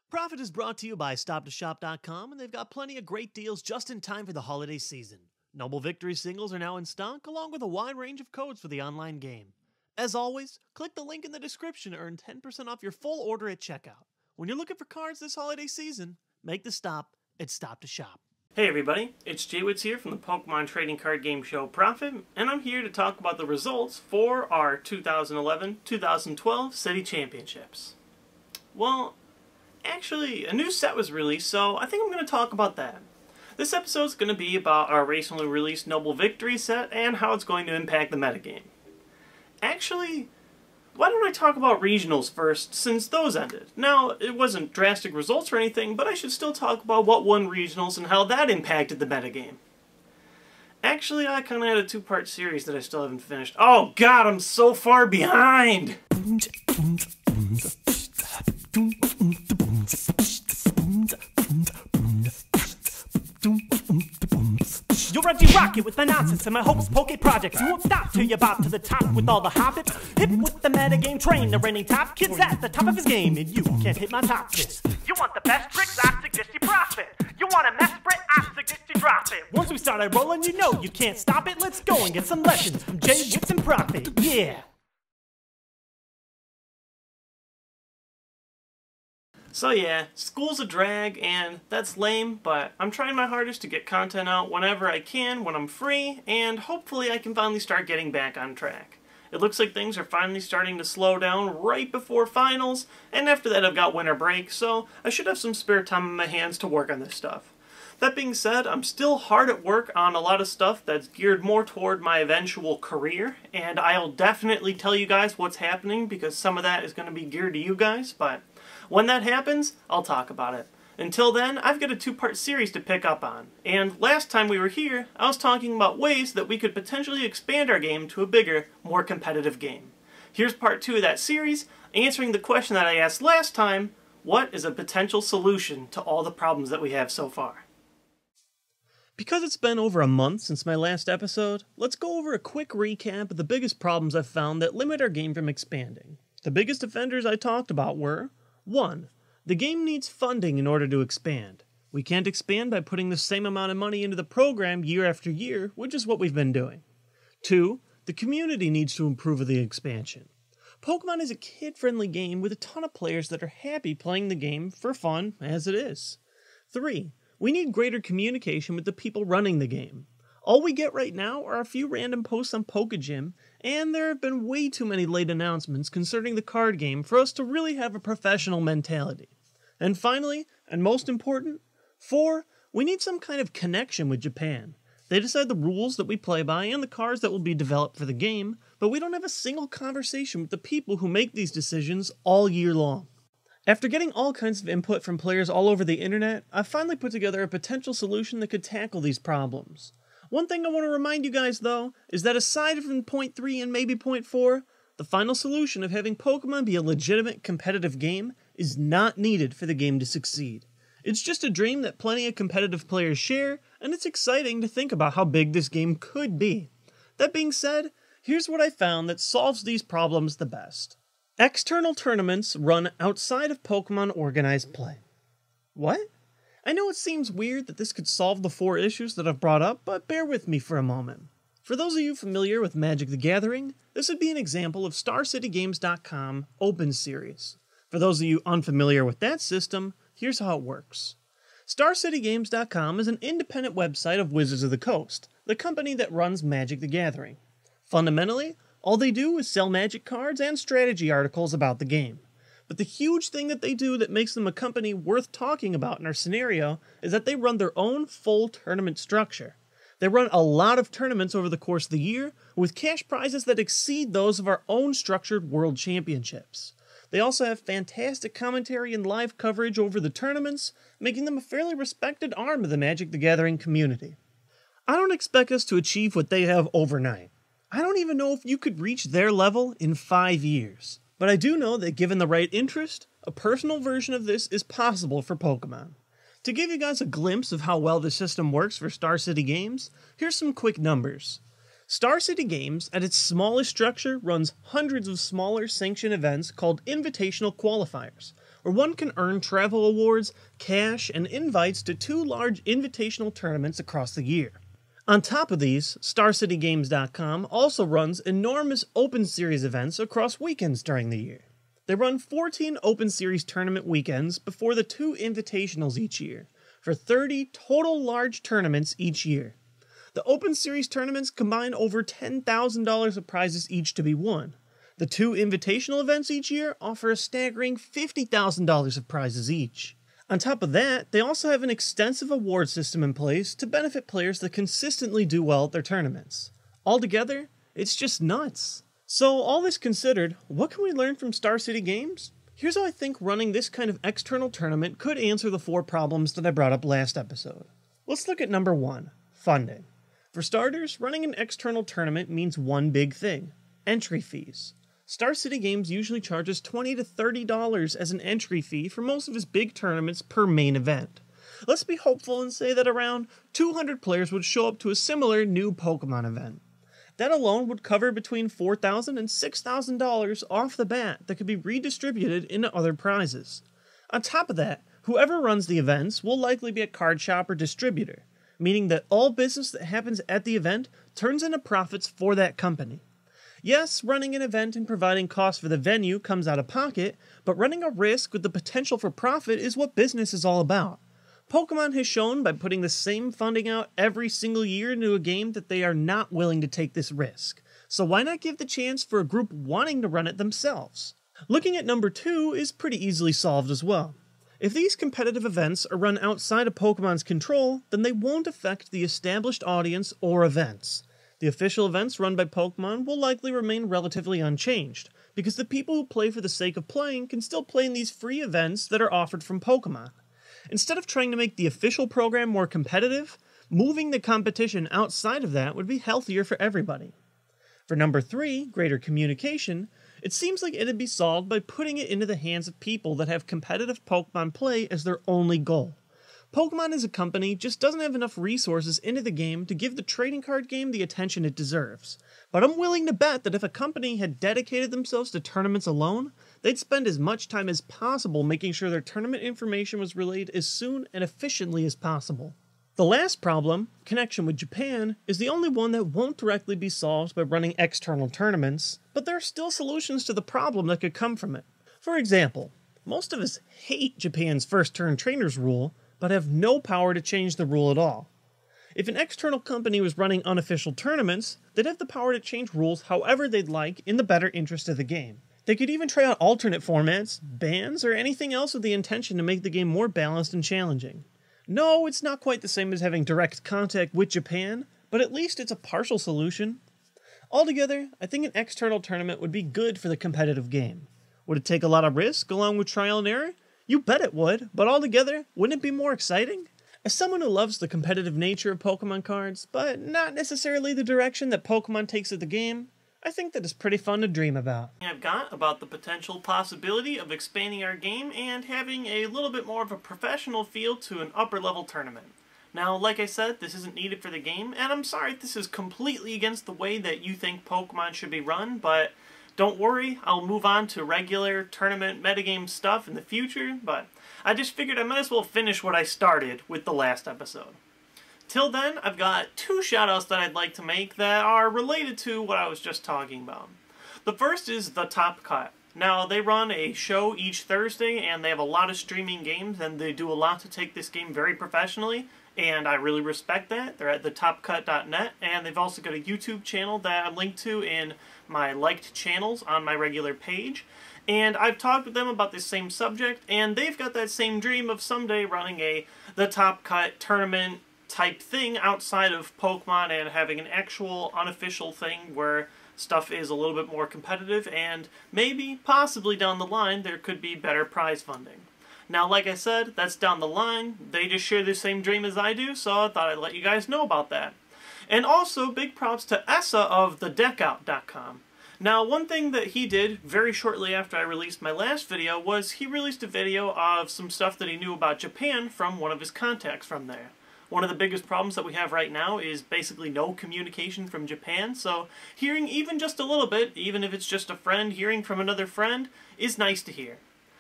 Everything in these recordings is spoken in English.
Prof-It is brought to you by StopToShop.com, and they've got plenty of great deals just in time for the holiday season. Noble Victory singles are now in stock, along with a wide range of codes for the online game. As always, click the link in the description to earn 10% off your full order at checkout. When you're looking for cards this holiday season, make the stop at Stop to Shop. Hey everybody, it's JWittz here from the Pokemon trading card game show Prof-It, and I'm here to talk about the results for our 2011-2012 City Championships. Well, actually, a new set was released, so I think I'm going to talk about that. This episode is going to be about our recently released Noble Victory set and how it's going to impact the metagame. Actually, why don't I talk about regionals first, since those ended? Now, it wasn't drastic results or anything, but I should still talk about what won regionals and how that impacted the metagame. Actually, I kind of had a two-part series that I still haven't finished. Oh god, I'm so far behind! You're Reggie Rocket with the nonsense and my hopes Poke projects. You won't stop till you bob to the top with all the hobbits. Hip with the metagame train, the reigning top kid's at the top of his game, and you can't hit my top fist. You want the best tricks? I suggest you Prof-It. You want a mess Brit? I suggest you drop it. Once we started rolling, you know you can't stop it. Let's go and get some lessons from JWittz and Prof-It. Yeah. So yeah, school's a drag, and that's lame, but I'm trying my hardest to get content out whenever I can, when I'm free, and hopefully I can finally start getting back on track. It looks like things are finally starting to slow down right before finals, and after that I've got winter break, so I should have some spare time on my hands to work on this stuff. That being said, I'm still hard at work on a lot of stuff that's geared more toward my eventual career, and I'll definitely tell you guys what's happening because some of that is going to be geared to you guys, but when that happens, I'll talk about it. Until then, I've got a two-part series to pick up on, and last time we were here, I was talking about ways that we could potentially expand our game to a bigger, more competitive game. Here's part 2 of that series, answering the question that I asked last time: what is a potential solution to all the problems that we have so far? Because it's been over a month since my last episode, let's go over a quick recap of the biggest problems I've found that limit our game from expanding. The biggest offenders I talked about were: 1. The game needs funding in order to expand. We can't expand by putting the same amount of money into the program year after year, which is what we've been doing. 2. The community needs to improve with the expansion. Pokemon is a kid-friendly game with a ton of players that are happy playing the game for fun as it is. 3. We need greater communication with the people running the game. All we get right now are a few random posts on Pokegym, and there have been way too many late announcements concerning the card game for us to really have a professional mentality. And finally, and most important, 4, we need some kind of connection with Japan. They decide the rules that we play by and the cards that will be developed for the game, but we don't have a single conversation with the people who make these decisions all year long. After getting all kinds of input from players all over the internet, I've finally put together a potential solution that could tackle these problems. One thing I want to remind you guys, though, is that aside from point 3 and maybe point 4, the final solution of having Pokemon be a legitimate competitive game is not needed for the game to succeed. It's just a dream that plenty of competitive players share, and it's exciting to think about how big this game could be. That being said, here's what I found that solves these problems the best. External tournaments run outside of Pokemon organized play. What? I know it seems weird that this could solve the 4 issues that I've brought up, but bear with me for a moment. For those of you familiar with Magic the Gathering, this would be an example of StarCityGames.com Open Series. For those of you unfamiliar with that system, here's how it works. StarCityGames.com is an independent website of Wizards of the Coast, the company that runs Magic the Gathering. Fundamentally, all they do is sell Magic cards and strategy articles about the game. But the huge thing that they do that makes them a company worth talking about in our scenario is that they run their own full tournament structure. They run a lot of tournaments over the course of the year, with cash prizes that exceed those of our own structured World Championships. They also have fantastic commentary and live coverage over the tournaments, making them a fairly respected arm of the Magic the Gathering community. I don't expect us to achieve what they have overnight. I don't even know if you could reach their level in 5 years. But I do know that given the right interest, a personal version of this is possible for Pokemon. To give you guys a glimpse of how well the system works for Star City Games, here's some quick numbers. Star City Games, at its smallest structure, runs hundreds of smaller sanctioned events called invitational qualifiers, where one can earn travel awards, cash, and invites to 2 large invitational tournaments across the year. On top of these, StarCityGames.com also runs enormous Open Series events across weekends during the year. They run 14 Open Series tournament weekends before the 2 invitationals each year, for 30 total large tournaments each year. The Open Series tournaments combine over $10,000 of prizes each to be won. The 2 invitational events each year offer a staggering $50,000 of prizes each. On top of that, they also have an extensive award system in place to benefit players that consistently do well at their tournaments. Altogether, it's just nuts. So, all this considered, what can we learn from Star City Games? Here's how I think running this kind of external tournament could answer the 4 problems that I brought up last episode. Let's look at number 1, funding. For starters, running an external tournament means one big thing: entry fees. Star City Games usually charges $20 to $30 as an entry fee for most of its big tournaments per main event. Let's be hopeful and say that around 200 players would show up to a similar new Pokemon event. That alone would cover between $4,000 and $6,000 off the bat that could be redistributed into other prizes. On top of that, whoever runs the events will likely be a card shop or distributor, meaning that all business that happens at the event turns into profits for that company. Yes, running an event and providing costs for the venue comes out of pocket, but running a risk with the potential for profit is what business is all about. Pokemon has shown by putting the same funding out every single year into a game that they are not willing to take this risk. So why not give the chance for a group wanting to run it themselves? Looking at number 2 is pretty easily solved as well. If these competitive events are run outside of Pokemon's control, then they won't affect the established audience or events. The official events run by Pokemon will likely remain relatively unchanged, because the people who play for the sake of playing can still play in these free events that are offered from Pokemon. Instead of trying to make the official program more competitive, moving the competition outside of that would be healthier for everybody. For number 3, greater communication, it seems like it'd be solved by putting it into the hands of people that have competitive Pokemon play as their only goal. Pokemon as a company just doesn't have enough resources into the game to give the trading card game the attention it deserves. But I'm willing to bet that if a company had dedicated themselves to tournaments alone, they'd spend as much time as possible making sure their tournament information was relayed as soon and efficiently as possible. The last problem, connection with Japan, is the only one that won't directly be solved by running external tournaments, but there are still solutions to the problem that could come from it. For example, most of us hate Japan's first turn trainers rule, but have no power to change the rule at all. If an external company was running unofficial tournaments, they'd have the power to change rules however they'd like in the better interest of the game. They could even try out alternate formats, bans, or anything else with the intention to make the game more balanced and challenging. No, it's not quite the same as having direct contact with Japan, but at least it's a partial solution. Altogether, I think an external tournament would be good for the competitive game. Would it take a lot of risk along with trial and error? You bet it would, but altogether, wouldn't it be more exciting? As someone who loves the competitive nature of Pokemon cards, but not necessarily the direction that Pokemon takes at the game, I think that is pretty fun to dream about. I've got about the potential possibility of expanding our game and having a little bit more of a professional feel to an upper level tournament. Now, like I said, this isn't needed for the game, and I'm sorry if this is completely against the way that you think Pokemon should be run, but don't worry, I'll move on to regular tournament metagame stuff in the future, but I just figured I might as well finish what I started with the last episode. Till then, I've got 2 shoutouts that I'd like to make that are related to what I was just talking about. The first is The Top Cut. Now, they run a show each Thursday, and they have a lot of streaming games, and they do a lot to take this game very professionally, and I really respect that. They're at thetopcut.net, and they've also got a YouTube channel that I'm linked to in my liked channels on my regular page. And I've talked with them about this same subject, and they've got that same dream of someday running The Top Cut tournament type thing outside of Pokemon and having an actual unofficial thing where stuff is a little bit more competitive, and maybe, possibly down the line, there could be better prize funding. Now, like I said, that's down the line. They just share the same dream as I do, so I thought I'd let you guys know about that. And also, big props to Essa of thedeckout.com. Now, one thing that he did very shortly after I released my last video was he released a video of some stuff that he knew about Japan from one of his contacts from there. One of the biggest problems that we have right now is basically no communication from Japan, so hearing even just a little bit, even if it's just a friend hearing from another friend, is nice to hear.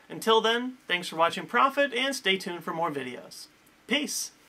Until then, thanks for watching Prof-It, and stay tuned for more videos. Peace!